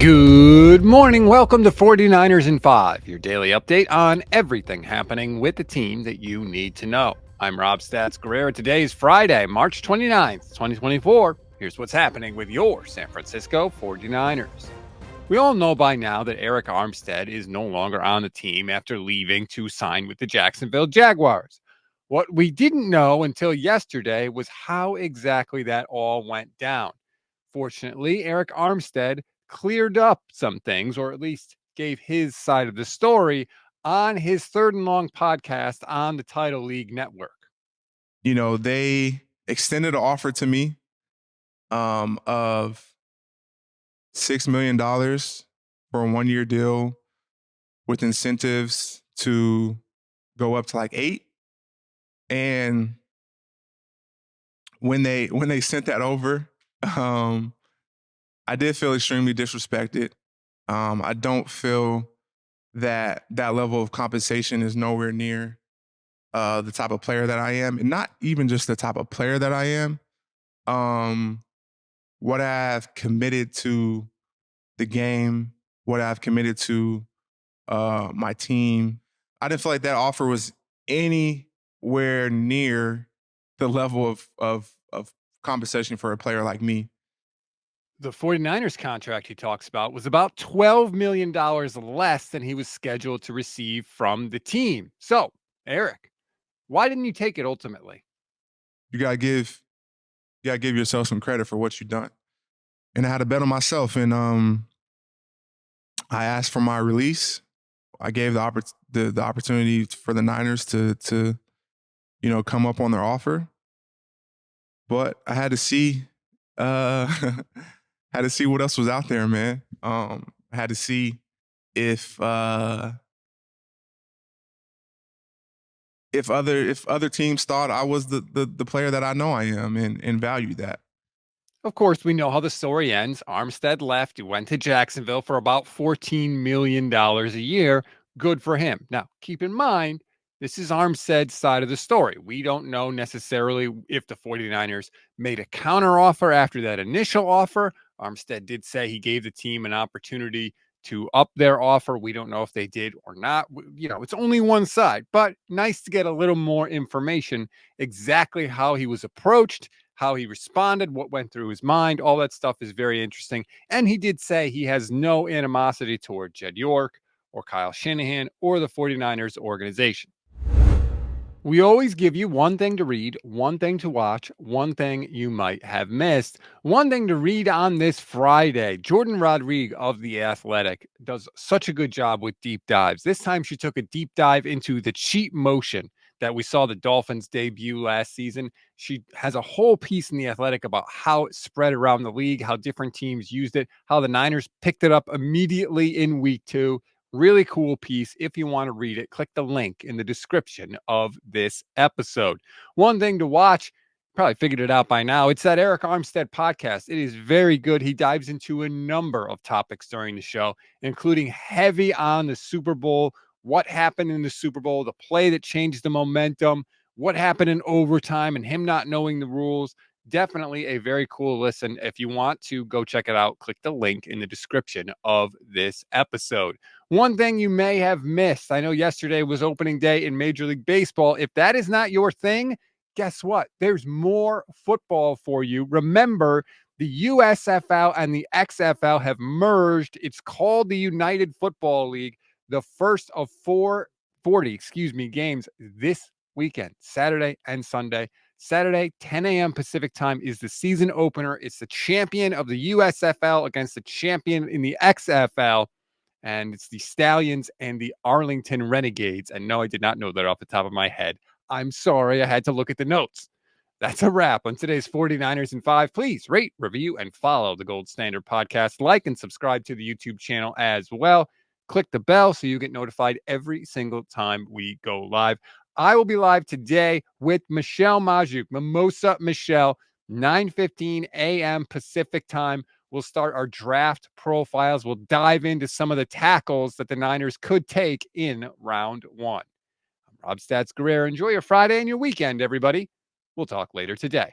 Good morning. Welcome to 49ers in 5, your daily update on everything happening with the team that you need to know. I'm Rob Stats Guerrero. Today is Friday, March 29th, 2024. Here's what's happening with your San Francisco 49ers. We all know by now that Arik Armstead is no longer on the team after leaving to sign with the Jacksonville Jaguars. What we didn't know until yesterday was how exactly that all went down. Fortunately, Arik Armstead cleared up some things, or at least gave his side of the story on his Third and Long podcast on the Title League Network. They extended an offer to me of $6 million for a 1-year deal with incentives to go up to like 8. And when they sent that over, I did feel extremely disrespected. I don't feel that level of compensation is nowhere near the type of player that I am, and not even just the type of player that I am. What I've committed to the game, what I've committed to my team, I didn't feel like that offer was anywhere near the level of compensation for a player like me. The 49ers contract he talks about was about $12 million less than he was scheduled to receive from the team. So, Arik, why didn't you take it ultimately? You gotta give yourself some credit for what you've done. And I had to bet on myself, and I asked for my release. I gave the opportunity for the Niners to come up on their offer, but I had to see had to see what else was out there, man. I had to see if other teams thought I was the player that I know I am, and valued that. Of course, we know how the story ends. Armstead left. He went to Jacksonville for about $14 million a year. Good for him. Now, keep in mind, this is Armstead's side of the story. We don't know necessarily if the 49ers made a counteroffer after that initial offer. Armstead did say he gave the team an opportunity to up their offer. We don't know if they did or not. It's only one side, but nice to get a little more information exactly how he was approached, how he responded, what went through his mind. All that stuff is very interesting. And he did say he has no animosity toward Jed York or Kyle Shanahan or the 49ers organization. We always give you one thing to read, one thing to watch, one thing you might have missed. One thing to read on this Friday. Jordan Rodrigue of The Athletic does such a good job with deep dives. This time she took a deep dive into the cheat motion that we saw the Dolphins debut last season. She has a whole piece in The Athletic about how it spread around the league, how different teams used it, how the Niners picked it up immediately in week 2. Really cool piece. If you want to read it, click the link in the description of this episode. One thing to watch, probably figured it out by now. It's that Arik Armstead podcast. It is very good. He dives into a number of topics during the show, including heavy on the Super Bowl, what happened in the Super Bowl, the play that changed the momentum, what happened in overtime, and him not knowing the rules. Definitely a very cool listen. If you want to go check it out, click the link in the description of this episode. One thing you may have missed, I know yesterday was opening day in Major League Baseball. If that is not your thing, guess what? There's more football for you. Remember, the USFL and the XFL have merged. It's called the United Football League. The first of 40 games this weekend, Saturday and Sunday. Saturday, 10 a.m. Pacific time is the season opener. It's the champion of the USFL against the champion in the XFL. And it's the Stallions and the Arlington Renegades. And no, I did not know that off the top of my head. I'm sorry. I had to look at the notes. That's a wrap on today's 49ers in 5. Please rate, review, and follow the Gold Standard Podcast. Like and subscribe to the YouTube channel as well. Click the bell so you get notified every single time we go live. I will be live today with Michelle Majuk, Mimosa Michelle, 9:15 a.m. Pacific time. We'll start our draft profiles. We'll dive into some of the tackles that the Niners could take in round 1. I'm Rob Stats Guerrero. Enjoy your Friday and your weekend, everybody. We'll talk later today.